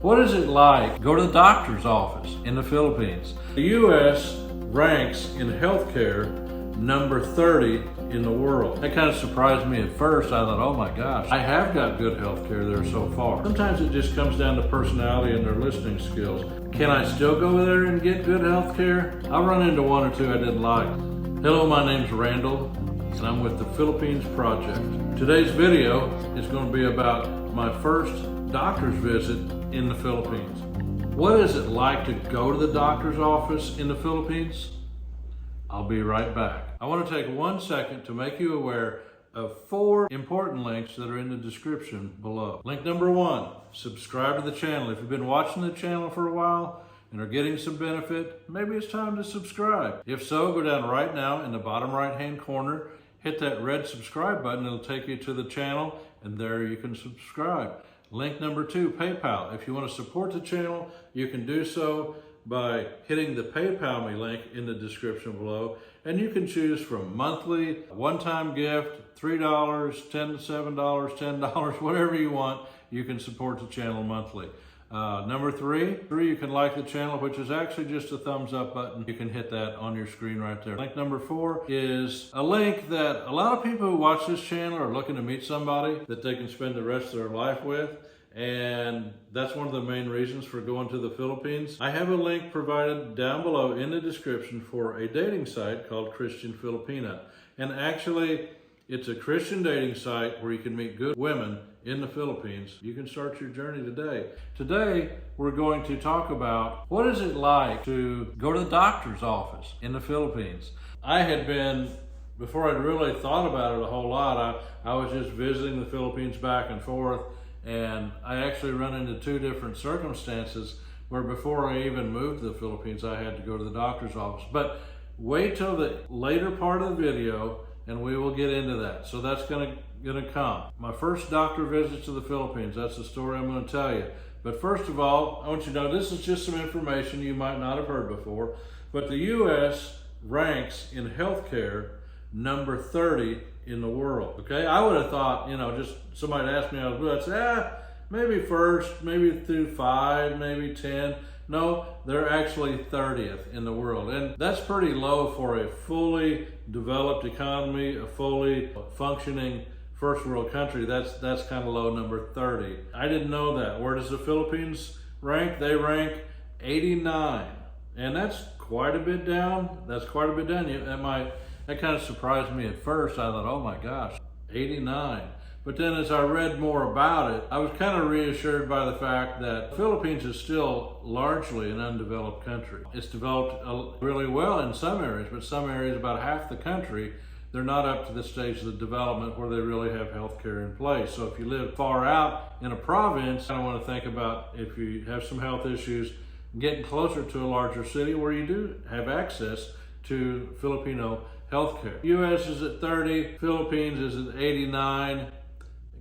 What is it like? Go to the doctor's office in the Philippines. The U.S. ranks in healthcare number 30 in the world. That kind of surprised me at first. I thought, oh my gosh, I have got good healthcare there so far. Sometimes it just comes down to personality and their listening skills. Can I still go there and get good healthcare? I'll run into one or two I didn't like. Hello, my name's Randall, and I'm with the Philippines Project. Today's video is going to be about my first doctor's visit in the Philippines. What is it like to go to the doctor's office in the Philippines? I'll be right back. I want to take 1 second to make you aware of 4 important links that are in the description below. Link number 1, subscribe to the channel. If you've been watching the channel for a while and are getting some benefit, maybe it's time to subscribe. If so, go down right now in the bottom right-hand corner, hit that red subscribe button. It'll take you to the channel, and there you can subscribe. Link number 2, PayPal. If you want to support the channel, you can do so by hitting the PayPal me link in the description below, and you can choose from monthly, one-time gift, $3, $7, $10, whatever you want. You can support the channel monthly. Number 3, you can like the channel, which is actually just a thumbs up button. You can hit that on your screen right there. Link number 4 is a link that a lot of people who watch this channel are looking to meet somebody that they can spend the rest of their life with. And that's one of the main reasons for going to the Philippines. I have a link provided down below in the description for a dating site called Christian Filipina. And actually, it's a Christian dating site where you can meet good women in the Philippines. You can start your journey today. Today, we're going to talk about what is it like to go to the doctor's office in the Philippines. I had been, before I'd really thought about it a whole lot, I was just visiting the Philippines back and forth. And I actually run into 2 different circumstances where before I even moved to the Philippines, I had to go to the doctor's office. But wait till the later part of the video and we will get into that. So that's gonna come. My first doctor visit to the Philippines, that's the story I'm gonna tell you. But first of all, I want you to know this is just some information you might not have heard before, but the U.S. ranks in healthcare number 30 in the world. Okay, I would have thought, just somebody asked me, I'd say, maybe first, maybe through 5, maybe 10. No, they're actually 30th in the world. And that's pretty low for a fully developed economy, a fully functioning first world country. That's kind of low, number 30. I didn't know that. Where does the Philippines rank? They rank 89. And that's quite a bit down. That's quite a bit down. That kind of surprised me at first. I thought, oh my gosh, 89. But then as I read more about it, I was kind of reassured by the fact that the Philippines is still largely an undeveloped country. It's developed really well in some areas, but some areas, about half the country, they're not up to the stage of the development where they really have healthcare in place. So if you live far out in a province, I want to think about, if you have some health issues, getting closer to a larger city where you do have access to Filipino healthcare. U.S. is at 30, Philippines is at 89.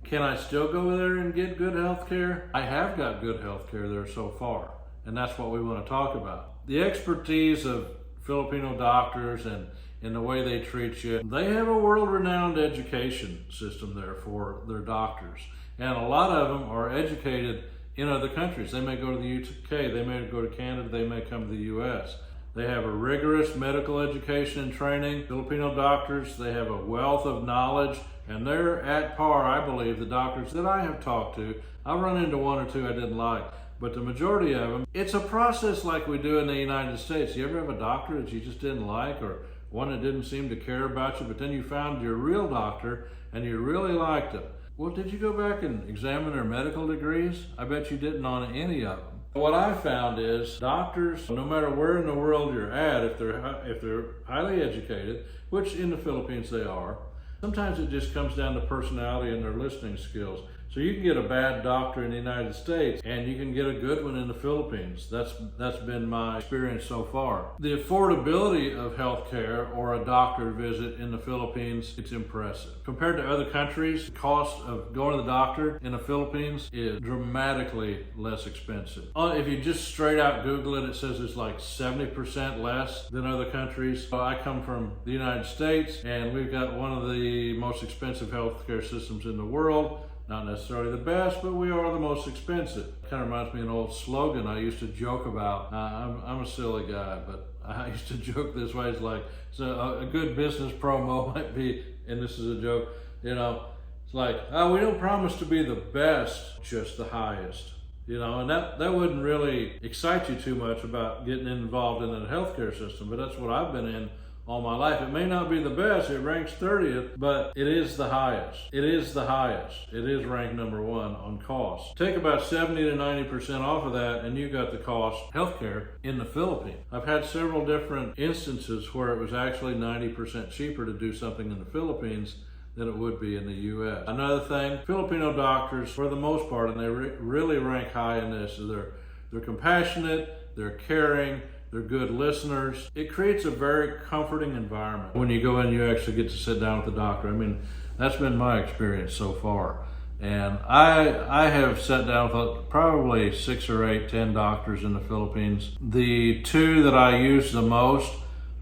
Can I still go there and get good healthcare? I have got good healthcare there so far, and that's what we want to talk about. The expertise of Filipino doctors and the way they treat you. They have a world-renowned education system there for their doctors, and a lot of them are educated in other countries. They may go to the UK, they may go to Canada, they may come to the U.S. They have a rigorous medical education and training. Filipino doctors, they have a wealth of knowledge, and they're at par, I believe, the doctors that I have talked to. I've run into 1 or 2 I didn't like, but the majority of them, it's a process like we do in the United States. You ever have a doctor that you just didn't like, or one that didn't seem to care about you, but then you found your real doctor and you really liked them? Well, did you go back and examine their medical degrees? I bet you didn't on any of them. What I found is doctors, no matter where in the world you're at, if they're highly educated, which in the Philippines they are, sometimes it just comes down to personality and their listening skills. So you can get a bad doctor in the United States and you can get a good one in the Philippines. That's been my experience so far. The affordability of healthcare or a doctor visit in the Philippines, it's impressive. Compared to other countries, the cost of going to the doctor in the Philippines is dramatically less expensive. If you just straight out Google it, it says it's like 70% less than other countries. So I come from the United States and we've got one of the most expensive healthcare systems in the world. Not necessarily the best, but we are the most expensive. Kind of reminds me of an old slogan I used to joke about. I'm a silly guy, but I used to joke this way. It's like, so a good business promo might be, and this is a joke, you know, it's like, oh, we don't promise to be the best, just the highest. You know, and that wouldn't really excite you too much about getting involved in the healthcare system, but that's what I've been in all my life. It may not be the best, it ranks 30th, but it is the highest. It is the highest. It is ranked number 1 on cost. Take about 70 to 90% off of that, and you got the cost healthcare in the Philippines. I've had several different instances where it was actually 90% cheaper to do something in the Philippines than it would be in the U.S. Another thing, Filipino doctors, for the most part, and they really rank high in this, is they're compassionate, they're caring, they're good listeners. It creates a very comforting environment. When you go in, you actually get to sit down with the doctor. I mean, that's been my experience so far. And I have sat down with probably 6 or 8, 10 doctors in the Philippines. The 2 that I use the most,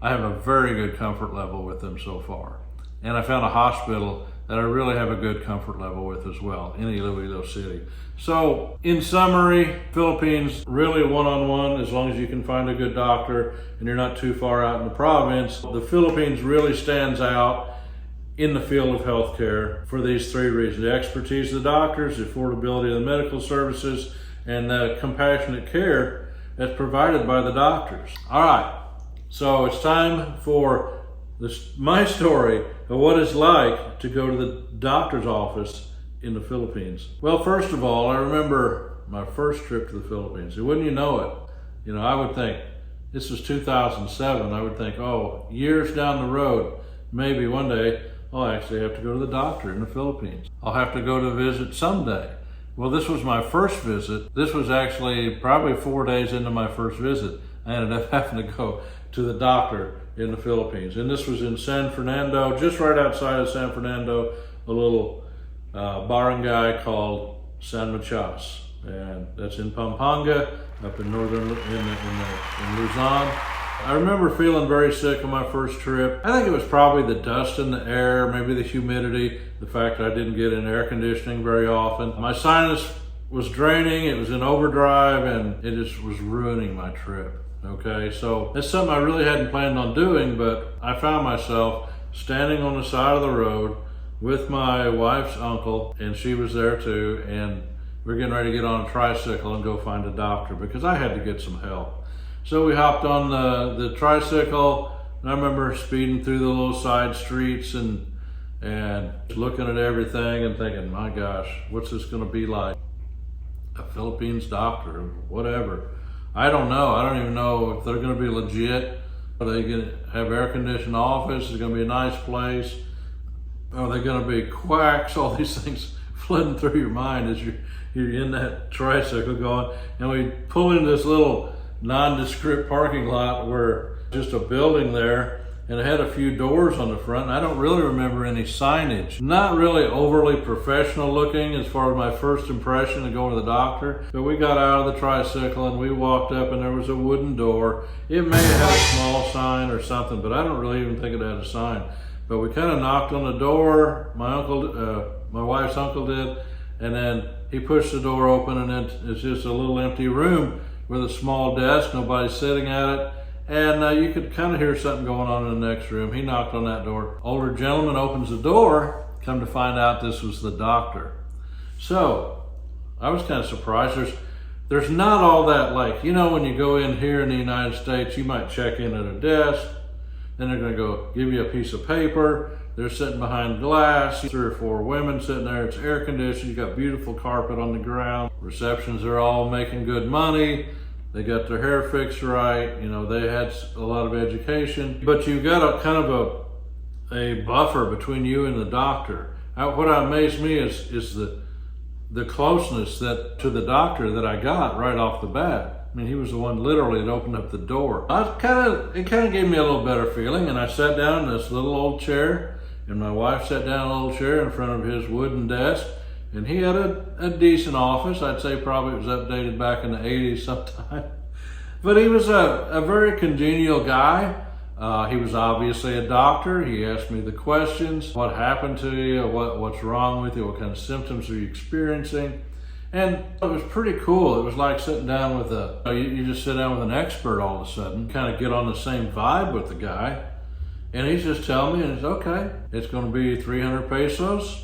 I have a very good comfort level with them so far. And I found a hospital that I really have a good comfort level with as well in Iloilo City. So in summary, Philippines really one-on-one, as long as you can find a good doctor and you're not too far out in the province. The Philippines really stands out in the field of healthcare for these 3 reasons: the expertise of the doctors, the affordability of the medical services, and the compassionate care that's provided by the doctors. All right, so it's time for my story of what it's like to go to the doctor's office in the Philippines. Well, first of all, I remember my first trip to the Philippines. And wouldn't you know it, you know, I would think, this was 2007, I would think, oh, years down the road, maybe one day, I'll actually have to go to the doctor in the Philippines. I'll have to go to visit someday. Well, this was my first visit. This was actually probably 4 days into my first visit. I ended up having to go to the doctor in the Philippines. And this was in San Fernando, just right outside of San Fernando, a little barangay called San Machas. And that's in Pampanga, up in northern, in Luzon. I remember feeling very sick on my first trip. I think it was probably the dust in the air, maybe the humidity, the fact that I didn't get in air conditioning very often. My sinus was draining, it was in overdrive, and it just was ruining my trip. Okay, so that's something I really hadn't planned on doing, but I found myself standing on the side of the road with my wife's uncle, and she was there too, and we're getting ready to get on a tricycle and go find a doctor because I had to get some help. So we hopped on the tricycle, and I remember speeding through the little side streets and looking at everything and thinking, my gosh, what's this gonna be like? A Philippines doctor, whatever. I don't know. I don't even know if they're going to be legit. Are they going to have air-conditioned office? Is it going to be a nice place? Are they going to be quacks? All these things flooding through your mind as you're in that tricycle going. And we pull into this little nondescript parking lot where just a building there, and it had a few doors on the front. And I don't really remember any signage. Not really overly professional looking as far as my first impression of going to the doctor. But we got out of the tricycle and we walked up, and there was a wooden door. It may have had a small sign or something, but I don't really even think it had a sign. But we kind of knocked on the door. My wife's uncle did, and then he pushed the door open, and then it's just a little empty room with a small desk, nobody sitting at it. And you could kind of hear something going on in the next room. He knocked on that door. Older gentleman opens the door, come to find out this was the doctor. So I was kind of surprised. There's not all that, like, you know, when you go in here in the United States, you might check in at a desk, then they're gonna go give you a piece of paper. They're sitting behind glass, 3 or 4 women sitting there. It's air conditioned, you got beautiful carpet on the ground. Receptions are all making good money. They got their hair fixed right, you know, they had a lot of education, but you've got a kind of a buffer between you and the doctor. What amazed me is the closeness to the doctor that I got right off the bat. I mean, he was the one literally that opened up the door. It kind of gave me a little better feeling, and I sat down in this little old chair, and my wife sat down in a little chair in front of his wooden desk. And he had a decent office. I'd say probably it was updated back in the 80s sometime. But he was a very congenial guy. He was obviously a doctor. He asked me the questions. What happened to you? What's wrong with you? What kind of symptoms are you experiencing? And it was pretty cool. It was like sitting down with you just sit down with an expert all of a sudden, kind of get on the same vibe with the guy. And he's just telling me, and it's okay, it's going to be 300 pesos.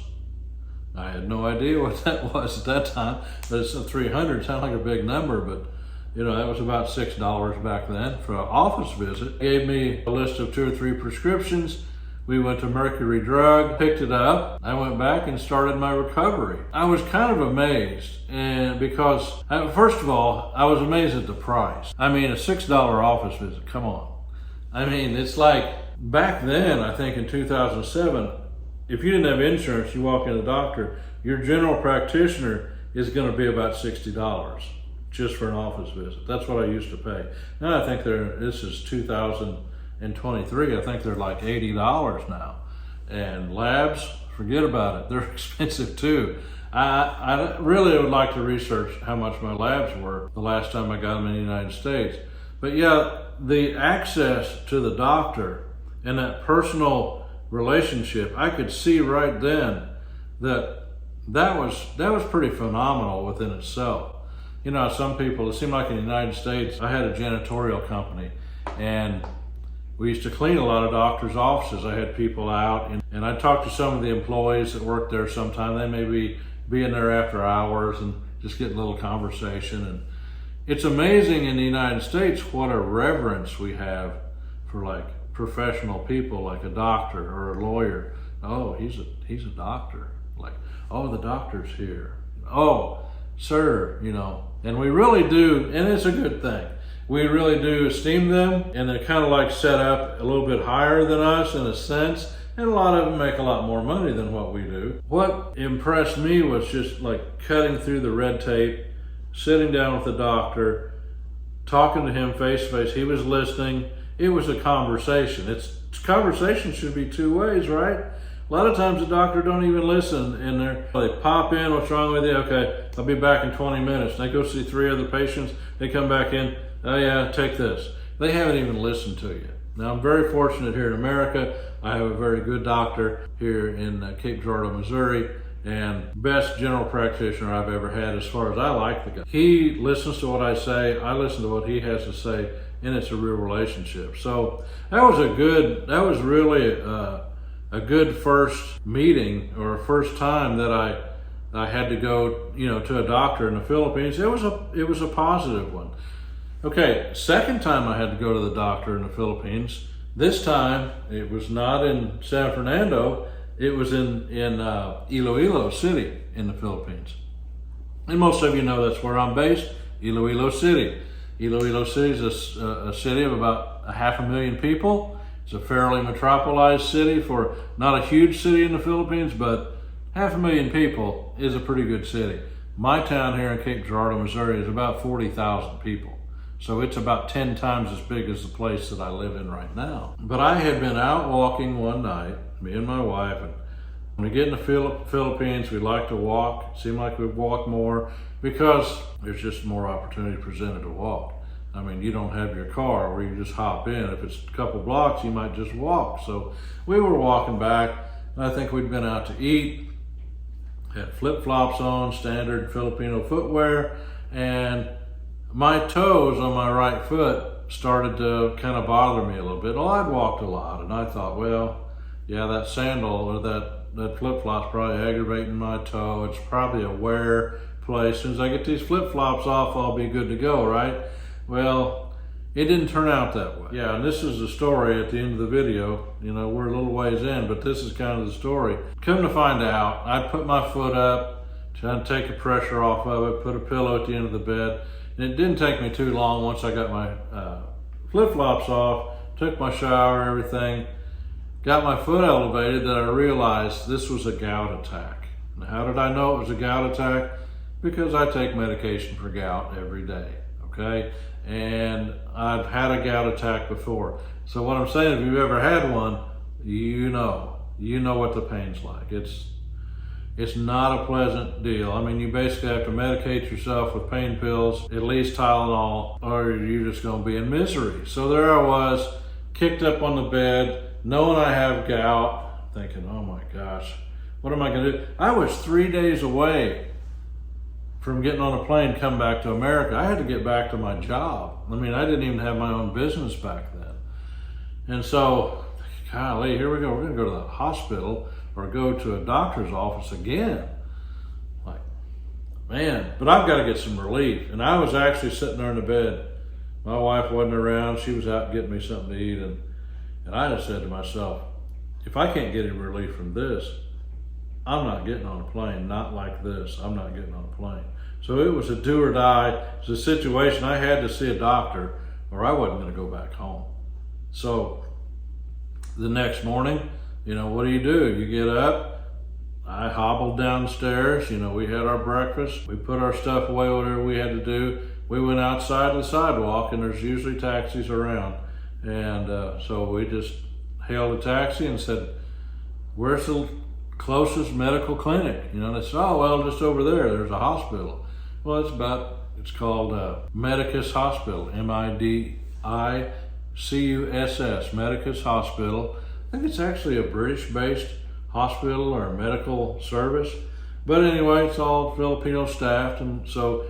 I had no idea what that was at that time, but it's 300, sounds like a big number, but that was about $6 back then for an office visit. He gave me a list of 2 or 3 prescriptions. We went to Mercury Drug, picked it up. I went back and started my recovery. I was kind of amazed, and because, first of all, I was amazed at the price. I mean, a $6 office visit, come on. I mean, it's like, back then, I think in 2007, if you didn't have insurance, you walk in the doctor, your general practitioner is gonna be about $60 just for an office visit. That's what I used to pay. Now I think this is 2023, I think they're like $80 now. And labs, forget about it, they're expensive too. I really would like to research how much my labs were the last time I got them in the United States. But yeah, the access to the doctor and that personal relationship, I could see right then that was pretty phenomenal within itself. Some people, it seemed like in the United States, I had a janitorial company and we used to clean a lot of doctors' offices. I had people out and I'd talk to some of the employees that worked there sometime. They may be in there after hours and just get a little conversation. And it's amazing in the United States what a reverence we have for like professional people, like a doctor or a lawyer. Oh, he's a doctor. Like, oh, the doctor's here. Oh, sir, and we really do, and it's a good thing. We really do esteem them, and they're kind of like set up a little bit higher than us in a sense, and a lot of them make a lot more money than what we do. What impressed me was just like cutting through the red tape, sitting down with the doctor, talking to him face to face. He was listening. It was a conversation. Conversation should be 2 ways, right? A lot of times the doctor don't even listen, and they pop in, what's wrong with you? Okay, I'll be back in 20 minutes. They go see 3 other patients, they come back in, oh yeah, take this. They haven't even listened to you. Now I'm very fortunate here in America. I have a very good doctor here in Cape Girardeau, Missouri, and best general practitioner I've ever had as far as I like the guy. He listens to what I say, I listen to what he has to say, and it's a real relationship. So that was really a good first meeting or first time that I had to go, to a doctor in the Philippines. It was a positive one. Okay, second time I had to go to the doctor in the Philippines. This time it was not in San Fernando. It was in Iloilo City in the Philippines. And most of you know that's where I'm based, Iloilo City. Iloilo City is a city of about 500,000 people. It's a fairly metropolized city for not a huge city in the Philippines, but 500,000 people is a pretty good city. My town here in Cape Girardeau, Missouri is about 40,000 people. So it's about 10 times as big as the place that I live in right now. But I had been out walking one night, me and my wife, and when we get in the Philippines, we like to walk. It seemed like we'd walk more because there's just more opportunity presented to walk. I mean, you don't have your car where you just hop in. If it's a couple blocks, you might just walk. So we were walking back. I think we'd been out to eat, had flip-flops on, standard Filipino footwear, and my toes on my right foot started to kind of bother me a little bit. Well, I'd walked a lot, and I thought, well, yeah, that sandal or that flip-flop's probably aggravating my toe. It's probably a wear place. As soon as I get these flip-flops off, I'll be good to go, right? Well, it didn't turn out that way. Yeah, and this is the story at the end of the video. We're a little ways in, but this is kind of the story. Come to find out, I put my foot up, trying to take the pressure off of it, put a pillow at the end of the bed, and it didn't take me too long once I got my flip-flops off, took my shower, everything, got my foot elevated, that I realized this was a gout attack. Now, how did I know it was a gout attack? Because I take medication for gout every day, okay? And I've had a gout attack before. So what I'm saying, if you've ever had one, you know what the pain's like. It's not a pleasant deal. I mean, you basically have to medicate yourself with pain pills, at least Tylenol, or you're just gonna be in misery. So there I was kicked up on the bed, knowing I have gout, thinking, oh my gosh, what am I gonna do? I was 3 days away from getting on a plane, come back to America. I had to get back to my job. I mean, I didn't even have my own business back then. And so, golly, here we go. We're gonna go to the hospital or go to a doctor's office again. Like, man, but I've got to get some relief. And I was actually sitting there in the bed. My wife wasn't around. She was out getting me something to eat. And I just said to myself, if I can't get any relief from this, I'm not getting on a plane, not like this. I'm not getting on a plane. So it was a do or die. It was a situation. I had to see a doctor or I wasn't going to go back home. So the next morning, what do? You get up. I hobbled downstairs. We had our breakfast. We put our stuff away, whatever we had to do. We went outside to the sidewalk, and there's usually taxis around. And so we just hailed a taxi and said, where's the closest medical clinic? And they said, oh, well, just over there, there's a hospital. Well, it's called Medicus Hospital, Medicus, Medicus Hospital. I think it's actually a British-based hospital or a medical service. But anyway, it's all Filipino staffed. And so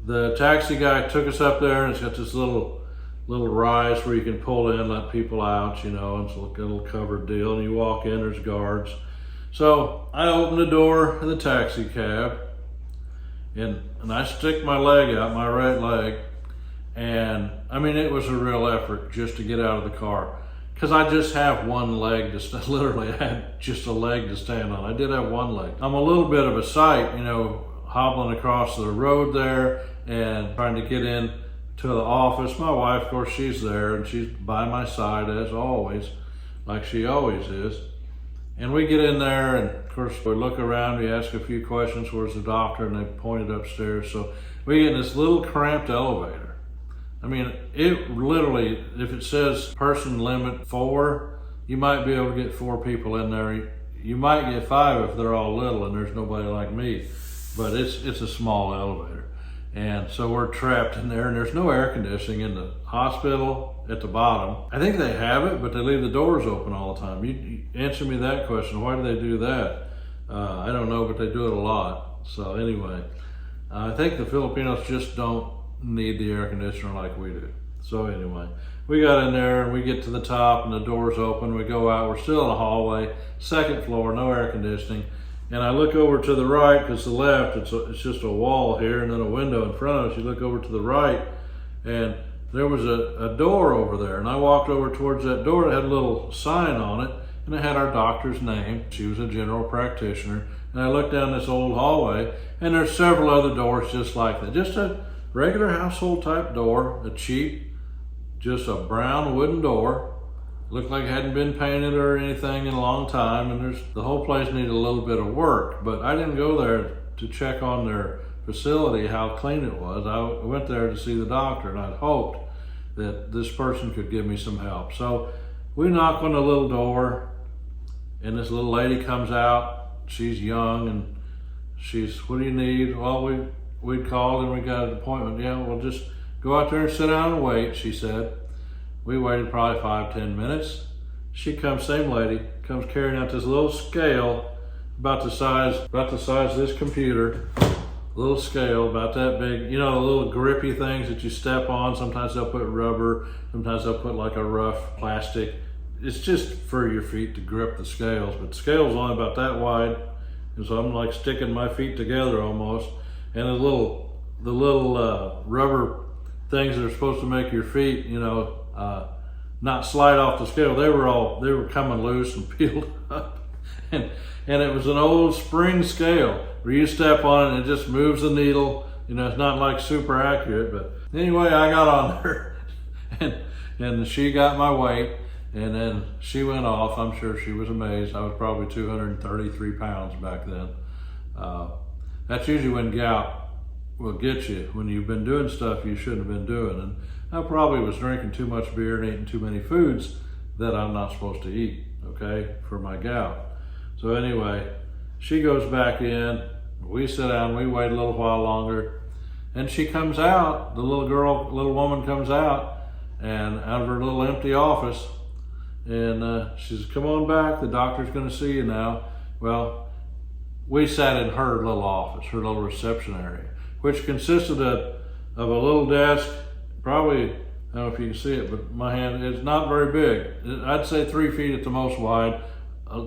the taxi guy took us up there, and it's got this little rise where you can pull in, let people out, and it's a little covered deal. And you walk in, there's guards. So I open the door of the taxi cab, and I stick my leg out, my right leg. And I mean, it was a real effort just to get out of the car. Because I just have one leg literally I had just a leg to stand on. I did have one leg. I'm a little bit of a sight, hobbling across the road there and trying to get in to the office. My wife, of course, she's there and she's by my side as always, like she always is. And we get in there and of course we look around, we ask a few questions, where's the doctor? And they pointed upstairs. So we get in this little cramped elevator. I mean, it literally, if it says person limit 4, you might be able to get 4 people in there. You might get 5 if they're all little and there's nobody like me, but it's a small elevator. And so we're trapped in there and there's no air conditioning in the hospital at the bottom. I think they have it, but they leave the doors open all the time. You answer me that question, why do they do that? I don't know, but they do it a lot. So anyway, I think the Filipinos just don't need the air conditioner like we do. So anyway, we got in there and we get to the top and the doors open. We go out, we're still in a hallway, 2nd floor, no air conditioning. And I look over to the right, because the left, it's just a wall here and then a window in front of us. You look over to the right and there was a door over there. And I walked over towards that door. It had a little sign on it and it had our doctor's name. She was a general practitioner. And I looked down this old hallway and there's several other doors just like that. Just a regular household type door, a cheap, just a brown wooden door. Looked like it hadn't been painted or anything in a long time, and the whole place needed a little bit of work. But I didn't go there to check on their facility, how clean it was. I went there to see the doctor, and I'd hoped that this person could give me some help. So we knock on the little door, and this little lady comes out. She's young, and she's, what do you need? Well, we'd called and we got an appointment. Yeah, we'll just go out there and sit down and wait, she said. We waited probably 5-10 minutes. She comes, same lady, comes carrying out this little scale about the size of this computer. Little scale about that big, the little grippy things that you step on. Sometimes they'll put rubber, sometimes they'll put like a rough plastic. It's just for your feet to grip the scales, but the scale's only about that wide. And so I'm like sticking my feet together almost. And the little rubber things that are supposed to make your feet, not slide off the scale. They were coming loose and peeled up. And it was an old spring scale where you step on it and it just moves the needle. It's not like super accurate, but anyway, I got on there and she got my weight and then she went off. I'm sure she was amazed. I was probably 233 pounds back then. That's usually when gout will get you, when you've been doing stuff you shouldn't have been doing. And I probably was drinking too much beer and eating too many foods that I'm not supposed to eat, okay, for my gout. So anyway, she goes back in, we sit down, we wait a little while longer, and she comes out, the little woman comes out, and out of her little empty office. And she says, come on back, the doctor's gonna see you now. Well, we sat in her little office, her little reception area, which consisted of a little desk, probably, I don't know if you can see it, but my hand is not very big. I'd say 3 feet at the most wide.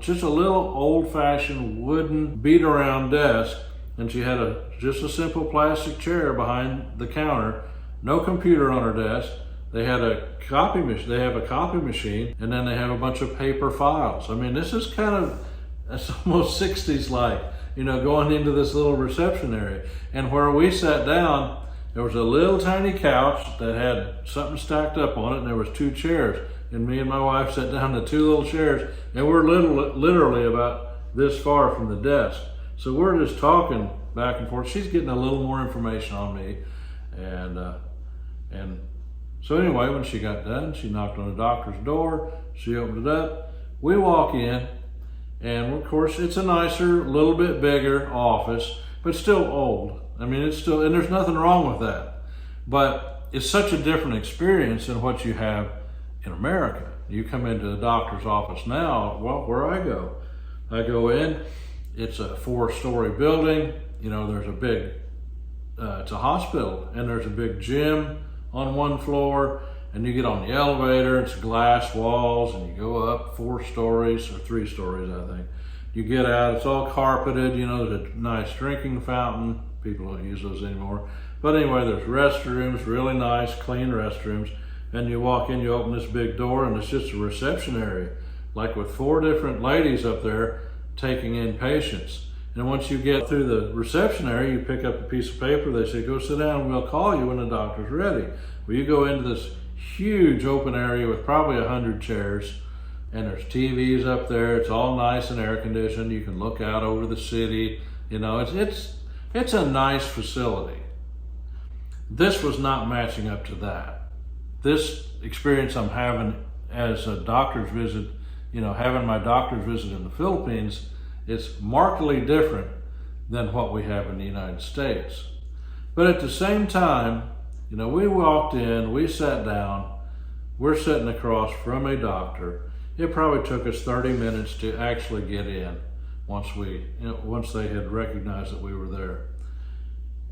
Just a little old-fashioned wooden beat-around desk, and she had just a simple plastic chair behind the counter. No computer on her desk. They had a copy machine. They have a copy machine, and then they have a bunch of paper files. I mean, this is kind of, it's almost 60s like, you know, going into this little reception area. And where we sat down, there was a little tiny couch that had something stacked up on it, and there was 2 chairs. And me and my wife sat down to 2 little chairs, and we're literally about this far from the desk. So we're just talking back and forth. She's getting a little more information on me. And so anyway, when she got done, she knocked on the doctor's door. She opened it up. We walk in, and of course, it's a nicer, little bit bigger office, but still old. I mean, it's still, and there's nothing wrong with that. But it's such a different experience than what you have in America. You come into the doctor's office now, well, where I go in, it's a 4-story building. You know, there's a big, it's a hospital, and there's a big gym on one floor, and you get on the elevator, it's glass walls, and you go up 4 stories, or 3 stories, I think. You get out, it's all carpeted, you know, there's a nice drinking fountain. People don't use those anymore. But anyway, there's restrooms, really nice, clean restrooms. And you walk in, you open this big door, and it's just a reception area, like with 4 different ladies up there taking in patients. And once you get through the reception area, you pick up a piece of paper. They say, go sit down, and we'll call you when the doctor's ready. Well, you go into this huge open area with probably 100 chairs, and there's TVs up there. It's all nice and air conditioned. You can look out over the city. You know, it's a nice facility. This was not matching up to that. This experience I'm having as a doctor's visit, you know, having my doctor's visit in the Philippines, is markedly different than what we have in the United States. But at the same time, you know, we walked in, we sat down, we're sitting across from a doctor. It probably took us 30 minutes to actually get in once they had recognized that we were there.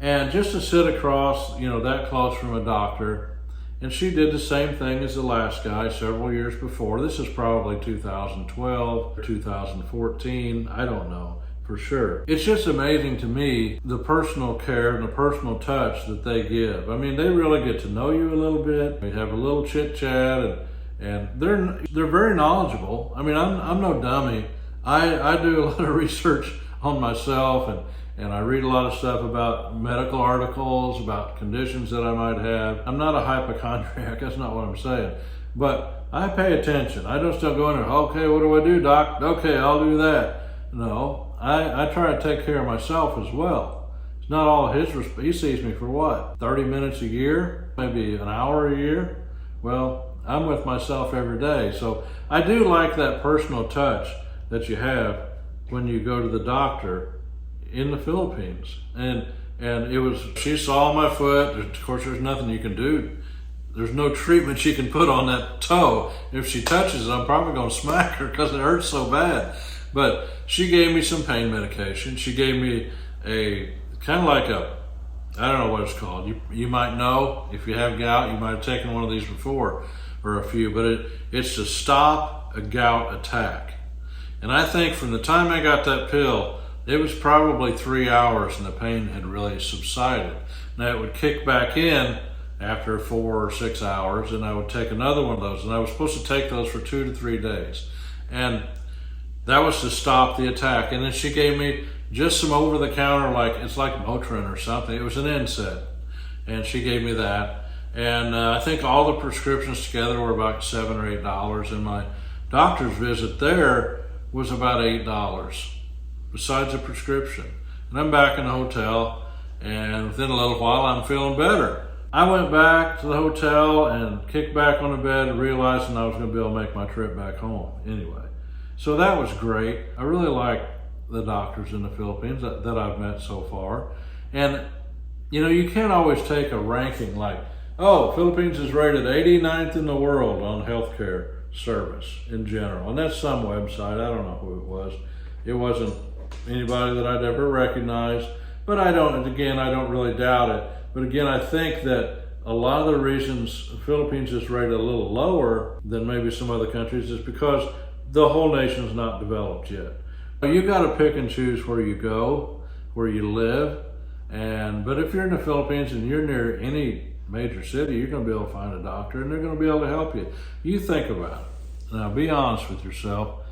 And just to sit across, you know, that close from a doctor, and she did the same thing as the last guy several years before. This is probably 2012 or 2014. I don't know for sure. It's just amazing to me, the personal care and the personal touch that they give. I mean, they really get to know you a little bit. We have a little chit chat, and they're very knowledgeable. I mean, I'm no dummy. I do a lot of research on myself, and I read a lot of stuff about medical articles, about conditions that I might have. I'm not a hypochondriac, that's not what I'm saying. But I pay attention. I don't still go in there, okay, what do I do, doc? Okay, I'll do that. No, I try to take care of myself as well. It's not all his responsibility. He sees me for what, 30 minutes a year? Maybe an hour a year? Well, I'm with myself every day. So I do like that personal touch that you have when you go to the doctor in the Philippines. And she saw my foot. Of course, there's nothing you can do. There's no treatment she can put on that toe. If she touches it, I'm probably going to smack her because it hurts so bad. But she gave me some pain medication. She gave me a kind of like I don't know what it's called. You might know, if you have gout, you might have taken one of these before, or a few, but it's to stop a gout attack. And I think from the time I got that pill, it was probably 3 hours and the pain had really subsided. Now it would kick back in after 4 or 6 hours, and I would take another one of those, and I was supposed to take those for 2 to 3 days. And that was to stop the attack. And then she gave me just some over-the-counter, it's like Motrin or something. It was an NSAID, and she gave me that. And I think all the prescriptions together were about $7 or $8, and my doctor's visit there was about $8, besides a prescription. And I'm back in the hotel, and within a little while, I'm feeling better. I went back to the hotel and kicked back on the bed, realizing I was going to be able to make my trip back home anyway. So that was great. I really like the doctors in the Philippines that I've met so far. And, you know, you can't always take a ranking like Oh, Philippines is rated 89th in the world on healthcare service in general. And that's some website. I don't know who it was. It wasn't anybody that I'd ever recognized. But I don't really doubt it. But again, I think that a lot of the reasons the Philippines is rated a little lower than maybe some other countries is because the whole nation's not developed yet. You got to pick and choose where you go, where you live. But if you're in the Philippines and you're near any major city, you're going to be able to find a doctor and they're going to be able to help you. You think about it. Now, be honest with yourself.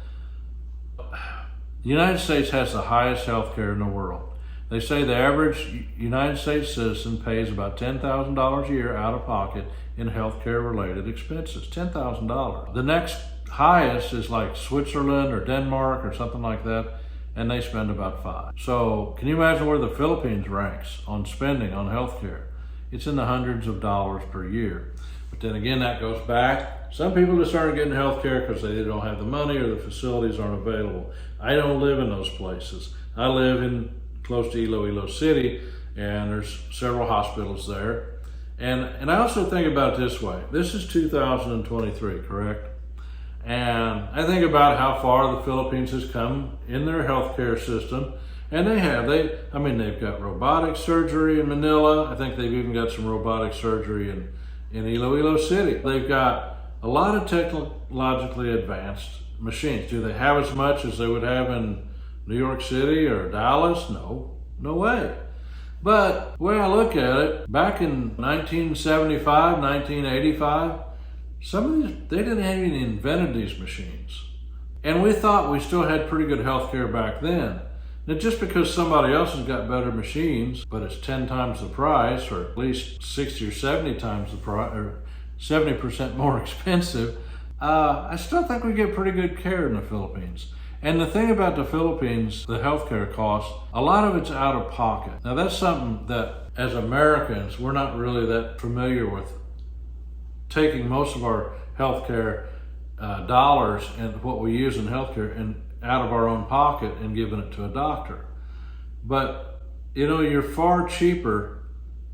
The United States has the highest health care in the world. They say the average United States citizen pays about $10,000 a year out of pocket in healthcare related expenses. $10,000. The next highest is like Switzerland or Denmark or something like that, and they spend about $5,000. So can you imagine where the Philippines ranks on spending on healthcare? It's in the hundreds of dollars per year. But then again, that goes back. Some people just aren't getting healthcare because they don't have the money or the facilities aren't available. I don't live in those places. I live in close to Iloilo City, and there's several hospitals there. And I also think about it this way. This is 2023, correct? And I think about how far the Philippines has come in their healthcare system. And they've got robotic surgery in Manila. I think they've even got some robotic surgery in Iloilo City. They've got a lot of technologically advanced machines. Do they have as much as they would have in New York City or Dallas? No way. But the way I look at it, back in 1975, 1985, they didn't even invented these machines. And we thought we still had pretty good health care back then. Now, just because somebody else has got better machines, but it's 10 times the price, or at least 60 or 70 times the price, or 70% more expensive, I still think we get pretty good care in the Philippines. And the thing about the Philippines, the healthcare costs, a lot of it's out of pocket. Now that's something that as Americans, we're not really that familiar with, taking most of our healthcare dollars and what we use in healthcare and out of our own pocket and giving it to a doctor. But you're far cheaper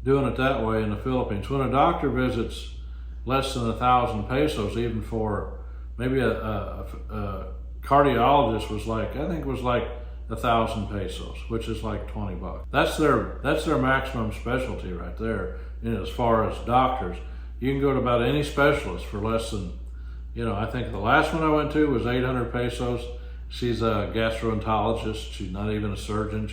doing it that way in the Philippines. When a doctor visits less than 1,000 pesos, even for maybe a cardiologist was like 1,000 pesos, which is like $20. That's their maximum specialty right there. As far as doctors, you can go to about any specialist for less than, I think the last one I went to was 800 pesos. She's a gastroenterologist. She's not even a surgeon.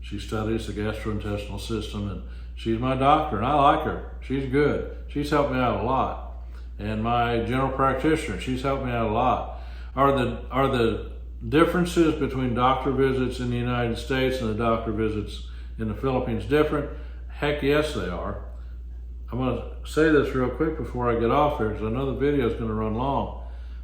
She studies the gastrointestinal system, and she's my doctor, and I like her. She's good. She's helped me out a lot. And my general practitioner, she's helped me out a lot. Are the differences between doctor visits in the United States and the doctor visits in the Philippines different? Heck yes, they are. I'm going to say this real quick before I get off here, because I know the video is going to run long.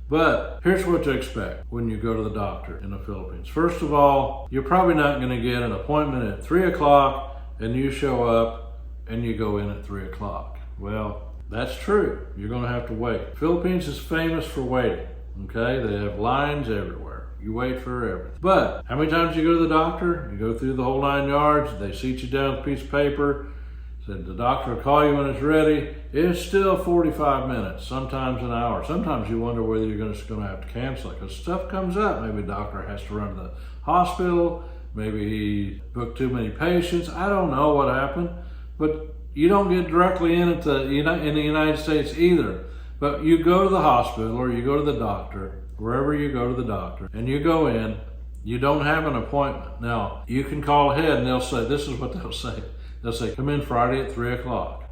But here's what to expect when you go to the doctor in the Philippines. First of all, you're probably not going to get an appointment at 3 o'clock and you show up and you go in at 3 o'clock. Well, that's true. You're going to have to wait. Philippines is famous for waiting. Okay, they have lines everywhere. You wait for everything. But how many times you go to the doctor? You go through the whole 9 yards. They seat you down with a piece of paper. Said the doctor will call you when it's ready. It's still 45 minutes, sometimes an hour. Sometimes you wonder whether you're going to have to cancel it because stuff comes up. Maybe the doctor has to run to the hospital. Maybe he booked too many patients. I don't know what happened. But you don't get directly in in the United States either. But you go to the hospital or you go to the doctor, wherever you go to the doctor, and you go in, you don't have an appointment. Now, you can call ahead and they'll say, this is what they'll say. They'll say, come in Friday at 3 o'clock.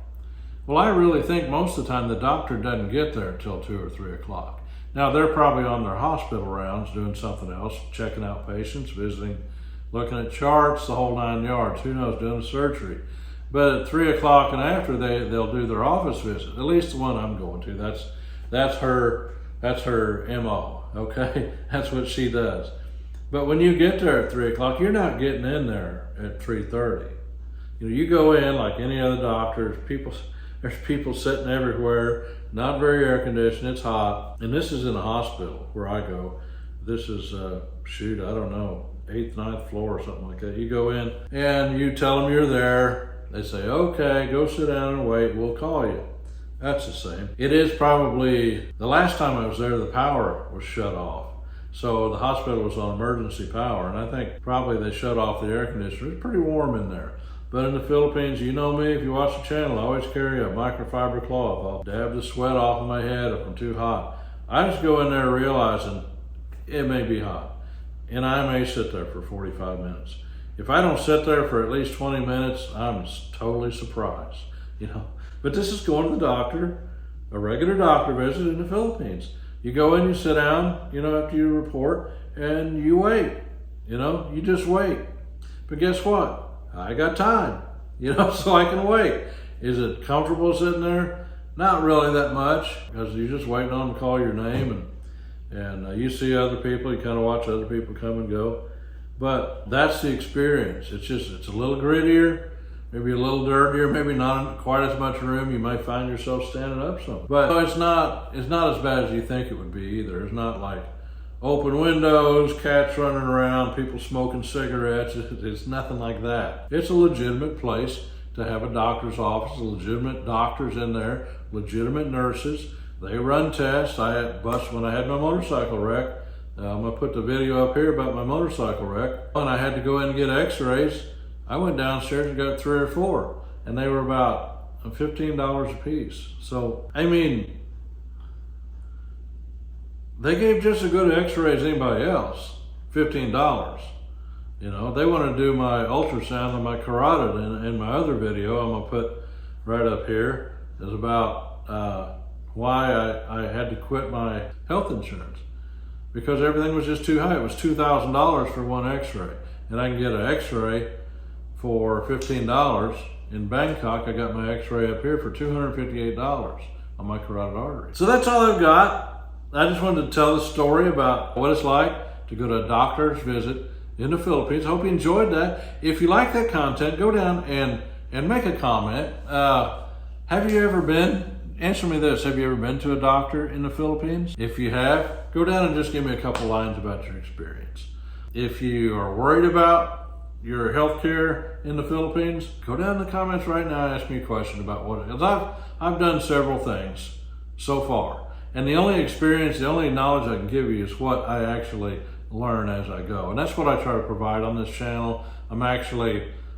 Well, I really think most of the time the doctor doesn't get there until 2 or 3 o'clock. Now, they're probably on their hospital rounds doing something else, checking out patients, visiting, looking at charts, the whole 9 yards. Who knows, doing a surgery. But at 3 o'clock and after, they'll do their office visit. At least the one I'm going to. That's her MO, okay? That's what she does. But when you get there at 3 o'clock, you're not getting in there at 3:30. You go in like any other doctor. There's people sitting everywhere, not very air conditioned, it's hot. And this is in a hospital where I go. This is, I don't know, 8th, 9th floor or something like that. You go in and you tell them you're there. They say, okay, go sit down and wait, we'll call you. That's the same. It is probably, the last time I was there, the power was shut off. So the hospital was on emergency power, and I think probably they shut off the air conditioner. It's pretty warm in there. But in the Philippines, you know me, if you watch the channel, I always carry a microfiber cloth. I'll dab the sweat off of my head if I'm too hot. I just go in there realizing it may be hot, and I may sit there for 45 minutes. If I don't sit there for at least 20 minutes, I'm totally surprised, you know. But this is going to the doctor, a regular doctor visit in the Philippines. You go in, you sit down, you know, after you report, and you wait, you know, you just wait. But guess what? I got time, you know, so I can wait. Is it comfortable sitting there? Not really that much, because you're just waiting on them to call your name, and you see other people, you kind of watch other people come and go. But that's the experience. It's a little grittier, maybe a little dirtier, maybe not quite as much room. You might find yourself standing up some. But it's not as bad as you think it would be either. It's not like open windows, cats running around, people smoking cigarettes. It's nothing like that. It's a legitimate place to have a doctor's office, legitimate doctors in there, legitimate nurses. They run tests. When I had my motorcycle wreck, I'm gonna put the video up here about my motorcycle wreck. When I had to go in and get x-rays, I went downstairs and got 3 or 4, and they were about $15 a piece. So, I mean, they gave just as good x-ray as anybody else, $15. You know, they want to do my ultrasound on my carotid in my other video I'm gonna put right up here, is about why I had to quit my health insurance. Because everything was just too high. It was $2,000 for one x-ray. And I can get an x-ray for $15. In Bangkok, I got my x-ray up here for $258 on my carotid artery. So that's all I've got. I just wanted to tell the story about what it's like to go to a doctor's visit in the Philippines. Hope you enjoyed that. If you like that content, go down and make a comment. Have you ever been? Answer me this, have you ever been to a doctor in the Philippines? If you have, go down and just give me a couple lines about your experience. If you are worried about your health care in the Philippines, go down in the comments right now and ask me a question about what it is. I've done several things so far. And the only experience, the only knowledge I can give you is what I actually learn as I go. And that's what I try to provide on this channel.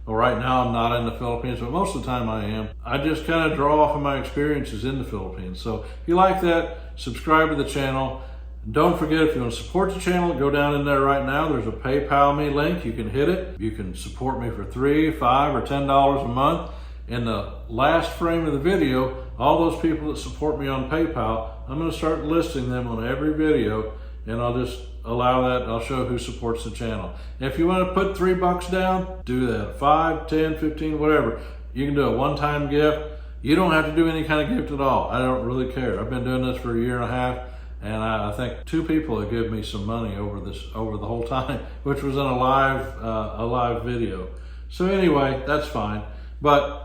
Well, right now I'm not in the Philippines, but most of the time I am. I just kind of draw off of my experiences in the Philippines. So if you like that, subscribe to the channel. Don't forget, if you want to support the channel, go down in there right now. There's a PayPal me link. You can hit it. You can support me for $3, $5, or $10 a month. In the last frame of the video, all those people that support me on PayPal, I'm going to start listing them on every video, and I'll just allow that. I'll show who supports the channel. If you want to put $3 down, do that. 5, 10, 15, whatever. You can do a one-time gift. You don't have to do any kind of gift at all. I don't really care. I've been doing this for 1.5 years, and I think 2 people have given me some money over the whole time, which was in a live video. So anyway, that's fine. But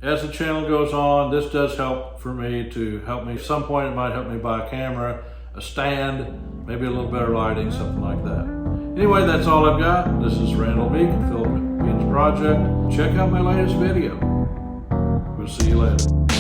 as the channel goes on, this does help for me to help me. At some point, it might help me buy a camera, a stand, maybe a little better lighting, something like that. Anyway, that's all I've got. This is Randall Meek and Philippines Project. Check out my latest video. We'll see you later.